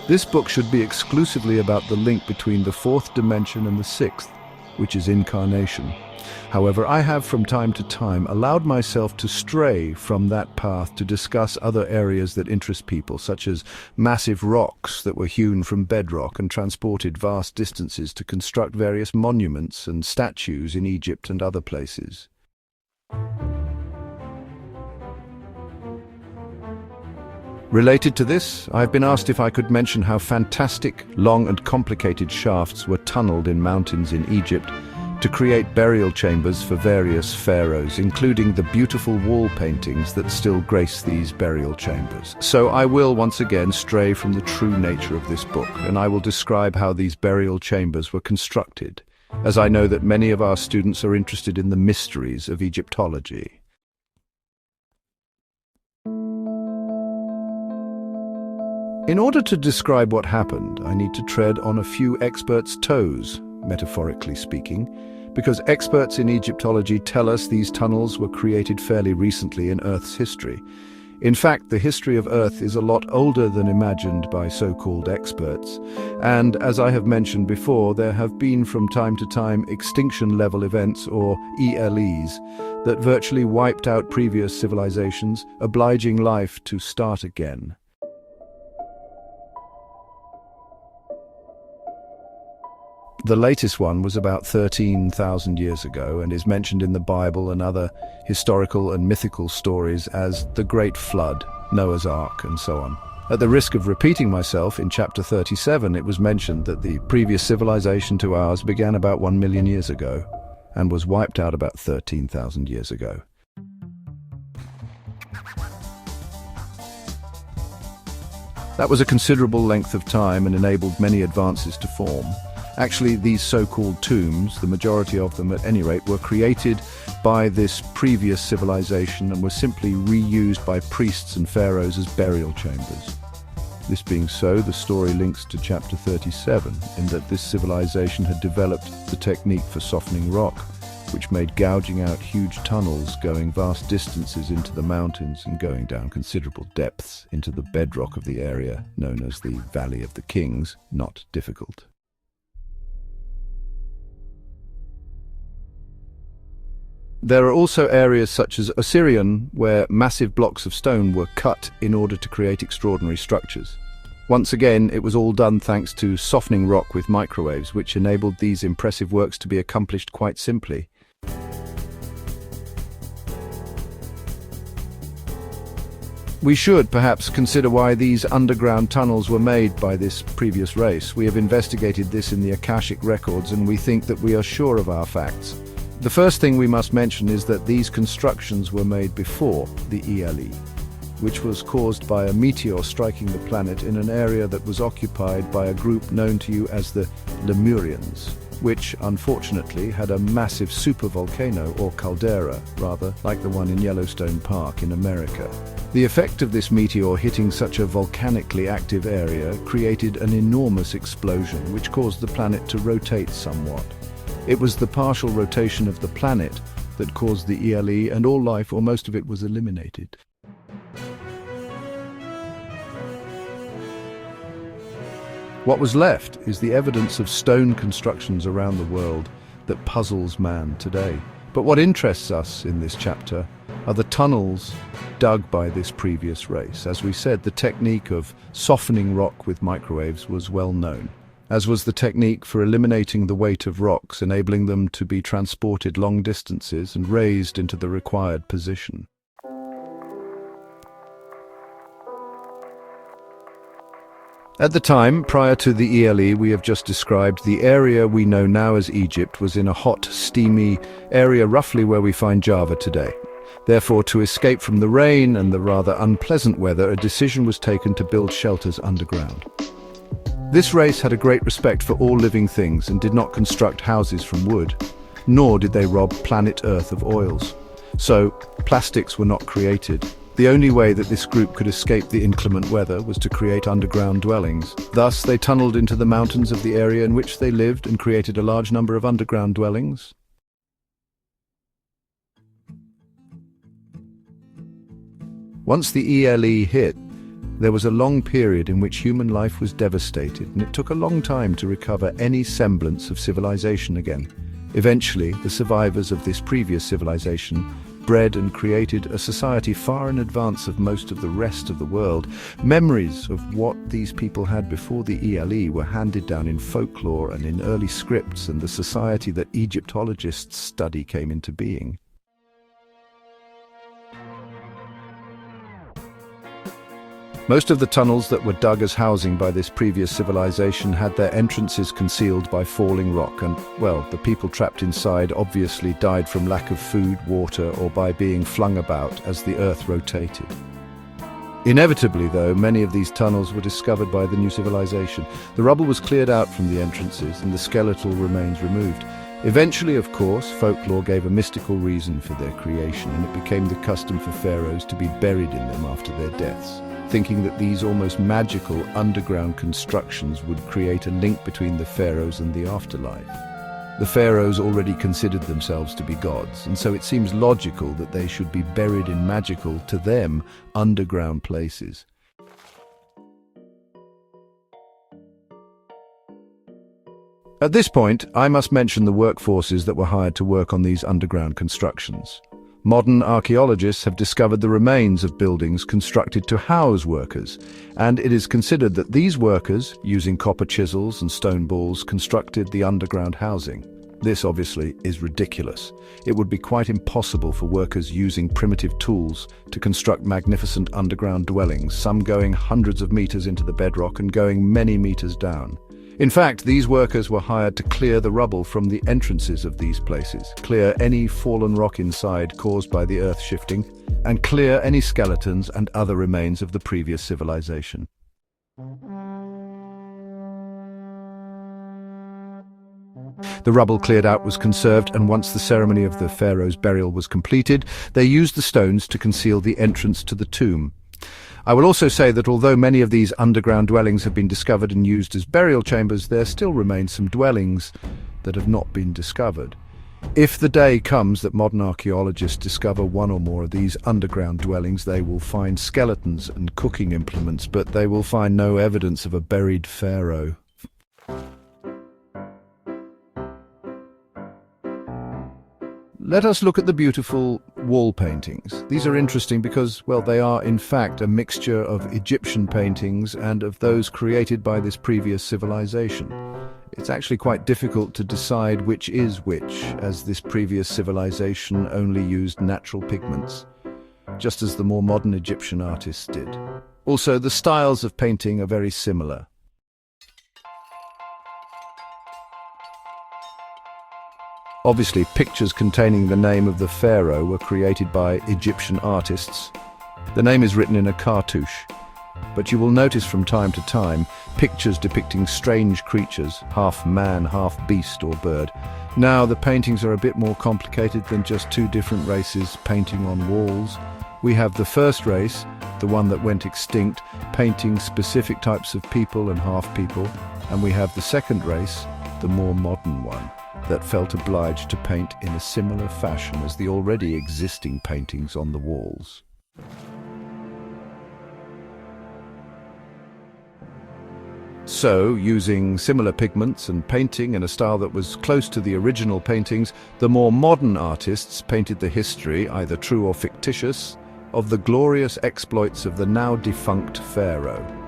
This book should be exclusively about the link between the fourth dimension and the sixth, which is incarnation. However, I have from time to time allowed myself to stray from that path to discuss other areas that interest people, such as massive rocks that were hewn from bedrock and transported vast distances to construct various monuments and statues in Egypt and other places. Related to this, I've been asked if I could mention how fantastic, long and complicated shafts were tunneled in mountains in Egypt to create burial chambers for various pharaohs, including the beautiful wall paintings that still grace these burial chambers. So I will once again stray from the true nature of this book, and I will describe how these burial chambers were constructed, as I know that many of our students are interested in the mysteries of Egyptology. In order to describe what happened, I need to tread on a few experts' toes, metaphorically speaking, because experts in Egyptology tell us these tunnels were created fairly recently in Earth's history. In fact, the history of Earth is a lot older than imagined by so-called experts, and as I have mentioned before, there have been from time to time extinction-level events, or ELEs, that virtually wiped out previous civilizations, obliging life to start again. The latest one was about 13,000 years ago and is mentioned in the Bible and other historical and mythical stories as the Great Flood, Noah's Ark, and so on. At the risk of repeating myself, in chapter 37 it was mentioned that the previous civilization to ours began about 1 million years ago and was wiped out about 13,000 years ago. That was a considerable length of time and enabled many advances to form. Actually, these so-called tombs, the majority of them at any rate, were created by this previous civilization and were simply reused by priests and pharaohs as burial chambers. This being so, the story links to chapter 37, in that this civilization had developed the technique for softening rock, which made gouging out huge tunnels going vast distances into the mountains and going down considerable depths into the bedrock of the area known as the Valley of the Kings not difficult. There are also areas such as Osirian where massive blocks of stone were cut in order to create extraordinary structures. Once again, it was all done thanks to softening rock with microwaves, which enabled these impressive works to be accomplished quite simply. We should perhaps consider why these underground tunnels were made by this previous race. We have investigated this in the Akashic records and we think that we are sure of our facts. The first thing we must mention is that these constructions were made before the ELE, which was caused by a meteor striking the planet in an area that was occupied by a group known to you as the Lemurians, which unfortunately had a massive supervolcano, or caldera rather, like the one in Yellowstone Park in America. The effect of this meteor hitting such a volcanically active area created an enormous explosion which caused the planet to rotate somewhat. It was the partial rotation of the planet that caused the ELE, and all life, or most of it, was eliminated. What was left is the evidence of stone constructions around the world that puzzles man today. But what interests us in this chapter are the tunnels dug by this previous race. As we said, the technique of softening rock with microwaves was well known, as was the technique for eliminating the weight of rocks, enabling them to be transported long distances and raised into the required position. At the time, prior to the ELE we have just described, the area we know now as Egypt was in a hot, steamy area roughly where we find Java today. Therefore, to escape from the rain and the rather unpleasant weather, a decision was taken to build shelters underground. This race had a great respect for all living things and did not construct houses from wood, nor did they rob planet Earth of oils. So, plastics were not created. The only way that this group could escape the inclement weather was to create underground dwellings. Thus, they tunneled into the mountains of the area in which they lived and created a large number of underground dwellings. Once the ELE hit, There was a long period in which human life was devastated, and it took a long time to recover any semblance of civilization again. Eventually, the survivors of this previous civilization bred and created a society far in advance of most of the rest of the world. Memories of what these people had before the ELE were handed down in folklore and in early scripts, and the society that Egyptologists study came into being. Most of the tunnels that were dug as housing by this previous civilization had their entrances concealed by falling rock, and, well, the people trapped inside obviously died from lack of food, water, or by being flung about as the earth rotated. Inevitably, though, many of these tunnels were discovered by the new civilization. The rubble was cleared out from the entrances and the skeletal remains removed. Eventually, of course, folklore gave a mystical reason for their creation, and it became the custom for pharaohs to be buried in them after their deaths, thinking that these almost magical underground constructions would create a link between the pharaohs and the afterlife. The pharaohs already considered themselves to be gods, and so it seems logical that they should be buried in magical, to them, underground places. At this point, I must mention the workforces that were hired to work on these underground constructions. Modern archaeologists have discovered the remains of buildings constructed to house workers, and it is considered that these workers, using copper chisels and stone balls, constructed the underground housing. This obviously is ridiculous. It would be quite impossible for workers using primitive tools to construct magnificent underground dwellings, some going hundreds of meters into the bedrock and going many meters down. In fact, these workers were hired to clear the rubble from the entrances of these places, clear any fallen rock inside caused by the earth shifting, and clear any skeletons and other remains of the previous civilization. The rubble cleared out was conserved, and once the ceremony of the pharaoh's burial was completed, they used the stones to conceal the entrance to the tomb. I will also say that although many of these underground dwellings have been discovered and used as burial chambers, there still remain some dwellings that have not been discovered. If the day comes that modern archaeologists discover one or more of these underground dwellings, they will find skeletons and cooking implements, but they will find no evidence of a buried pharaoh. Let us look at the beautiful wall paintings. These are interesting because, well, they are in fact a mixture of Egyptian paintings and of those created by this previous civilization. It's actually quite difficult to decide which is which, as this previous civilization only used natural pigments, just as the more modern Egyptian artists did. Also, the styles of painting are very similar. Obviously, pictures containing the name of the pharaoh were created by Egyptian artists. The name is written in a cartouche, but you will notice from time to time pictures depicting strange creatures, half man, half beast or bird. Now, the paintings are a bit more complicated than just two different races painting on walls. We have the first race, the one that went extinct, painting specific types of people and half people, and we have the second race, the more modern one, that felt obliged to paint in a similar fashion as the already existing paintings on the walls. So, using similar pigments and painting in a style that was close to the original paintings, the more modern artists painted the history, either true or fictitious, of the glorious exploits of the now defunct pharaoh.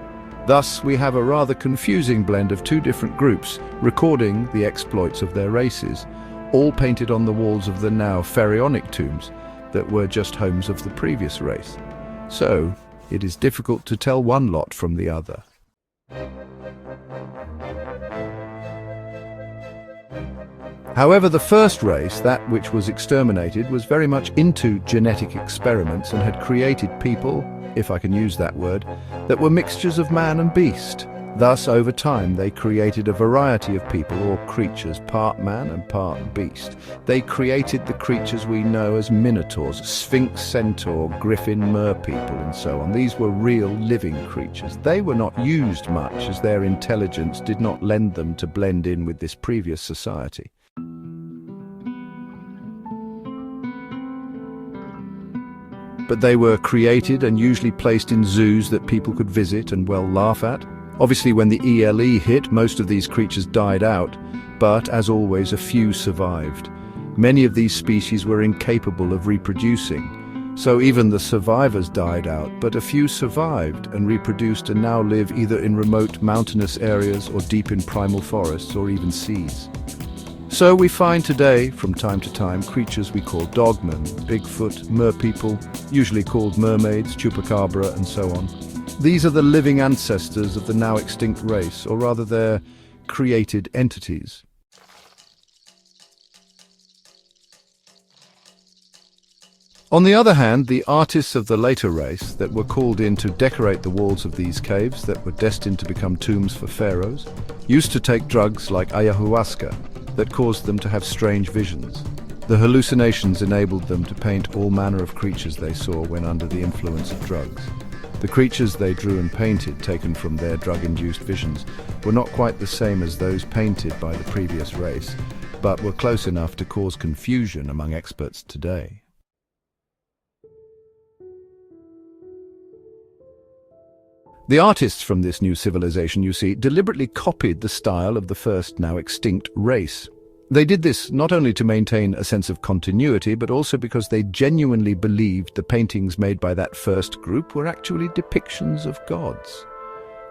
Thus, we have a rather confusing blend of two different groups recording the exploits of their races, all painted on the walls of the now pharaonic tombs that were just homes of the previous race. So, it is difficult to tell one lot from the other. However, the first race, that which was exterminated, was very much into genetic experiments and had created people, if I can use that word, that were mixtures of man and beast. Thus, over time, they created a variety of people or creatures, part man and part beast. They created the creatures we know as minotaurs, sphinx, centaur, griffin, merpeople, and so on. These were real living creatures. They were not used much, as their intelligence did not lend them to blend in with this previous society. but they were created and usually placed in zoos that people could visit and, well, laugh at. Obviously, when the ELE hit, most of these creatures died out, but, as always, a few survived. Many of these species were incapable of reproducing, so even the survivors died out, but a few survived and reproduced and now live either in remote mountainous areas or deep in primal forests or even seas. So we find today, from time to time, creatures we call dogmen, Bigfoot, merpeople, usually called mermaids, chupacabra, and so on. These are the living ancestors of the now extinct race, or rather their created entities. On the other hand, the artists of the later race that were called in to decorate the walls of these caves that were destined to become tombs for pharaohs used to take drugs like ayahuasca that caused them to have strange visions. The hallucinations enabled them to paint all manner of creatures they saw when under the influence of drugs. The creatures they drew and painted, taken from their drug-induced visions, were not quite the same as those painted by the previous race, but were close enough to cause confusion among experts today. The artists from this new civilization, you see, deliberately copied the style of the first now extinct race. They did this not only to maintain a sense of continuity, but also because they genuinely believed the paintings made by that first group were actually depictions of gods.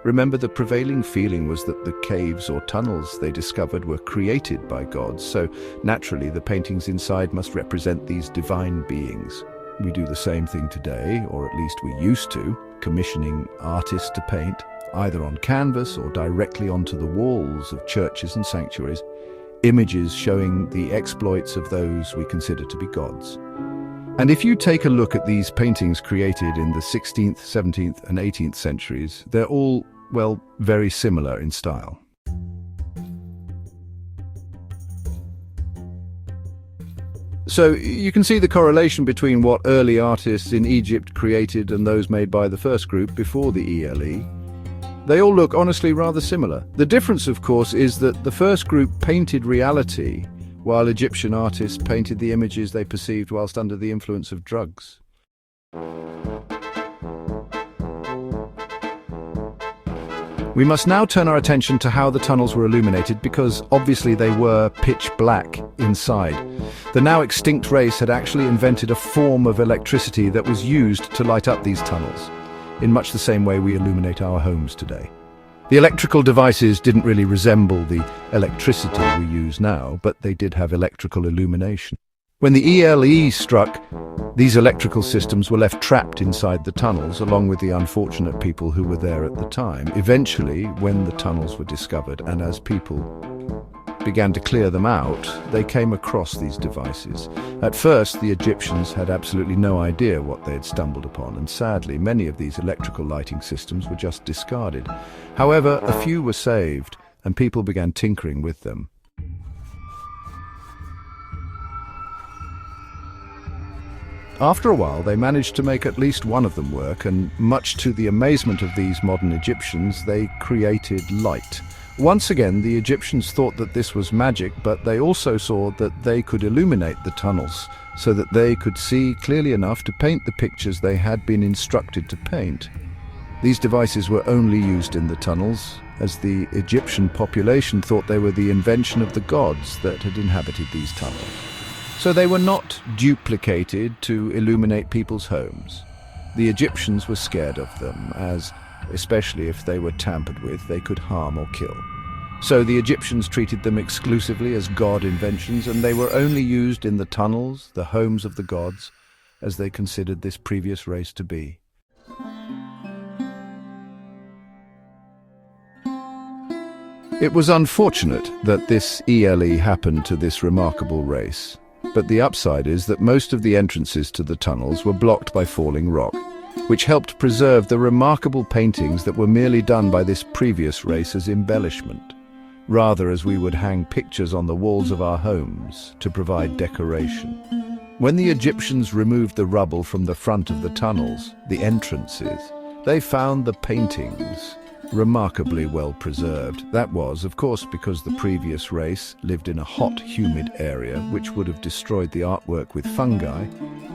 Remember, the prevailing feeling was that the caves or tunnels they discovered were created by gods, so naturally the paintings inside must represent these divine beings. We do the same thing today, or at least we used to, commissioning artists to paint, either on canvas or directly onto the walls of churches and sanctuaries, images showing the exploits of those we consider to be gods. And if you take a look at these paintings created in the 16th, 17th and 18th centuries, they're all, well, very similar in style. So you can see the correlation between what early artists in Egypt created and those made by the first group before the ELE. They all look honestly rather similar. The difference, of course, is that the first group painted reality, while Egyptian artists painted the images they perceived whilst under the influence of drugs. We must now turn our attention to how the tunnels were illuminated, because obviously they were pitch black inside. The now extinct race had actually invented a form of electricity that was used to light up these tunnels, in much the same way we illuminate our homes today. The electrical devices didn't really resemble the electricity we use now, but they did have electrical illumination. When the ELE struck, these electrical systems were left trapped inside the tunnels, along with the unfortunate people who were there at the time. Eventually, when the tunnels were discovered, and as people began to clear them out, they came across these devices. At first, the Egyptians had absolutely no idea what they had stumbled upon, and sadly, many of these electrical lighting systems were just discarded. However, a few were saved, and people began tinkering with them. After a while, they managed to make at least one of them work, and much to the amazement of these modern Egyptians, they created light. Once again, the Egyptians thought that this was magic, but they also saw that they could illuminate the tunnels so that they could see clearly enough to paint the pictures they had been instructed to paint. These devices were only used in the tunnels, as the Egyptian population thought they were the invention of the gods that had inhabited these tunnels. So they were not duplicated to illuminate people's homes. The Egyptians were scared of them, as, especially if they were tampered with, they could harm or kill. So the Egyptians treated them exclusively as god inventions, and they were only used in the tunnels, the homes of the gods, as they considered this previous race to be. It was unfortunate that this ELE happened to this remarkable race. But the upside is that most of the entrances to the tunnels were blocked by falling rock, which helped preserve the remarkable paintings that were merely done by this previous race as embellishment, rather as we would hang pictures on the walls of our homes to provide decoration. When the Egyptians removed the rubble from the front of the tunnels, the entrances, they found the paintings remarkably well preserved. That was, of course, because the previous race lived in a hot, humid area, which would have destroyed the artwork with fungi.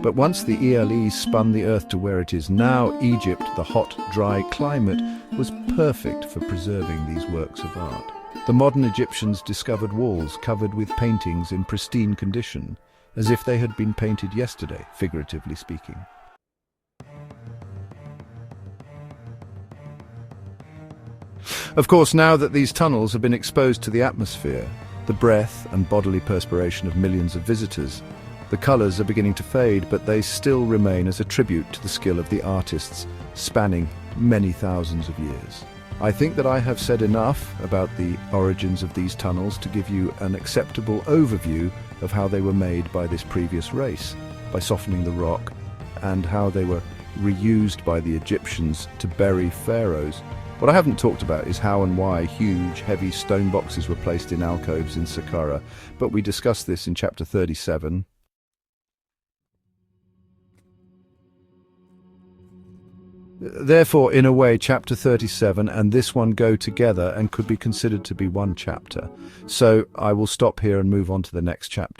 But once the ELE spun the earth to where it is now, Egypt, the hot, dry climate, was perfect for preserving these works of art. The modern Egyptians discovered walls covered with paintings in pristine condition, as if they had been painted yesterday, figuratively speaking. Of course, now that these tunnels have been exposed to the atmosphere, the breath and bodily perspiration of millions of visitors, the colours are beginning to fade, but they still remain as a tribute to the skill of the artists, spanning many thousands of years. I think that I have said enough about the origins of these tunnels to give you an acceptable overview of how they were made by this previous race, by softening the rock, and how they were reused by the Egyptians to bury pharaohs. What I haven't talked about is how and why huge, heavy stone boxes were placed in alcoves in Saqqara, but we discussed this in chapter 37. Therefore, in a way, chapter 37 and this one go together and could be considered to be one chapter. So I will stop here and move on to the next chapter.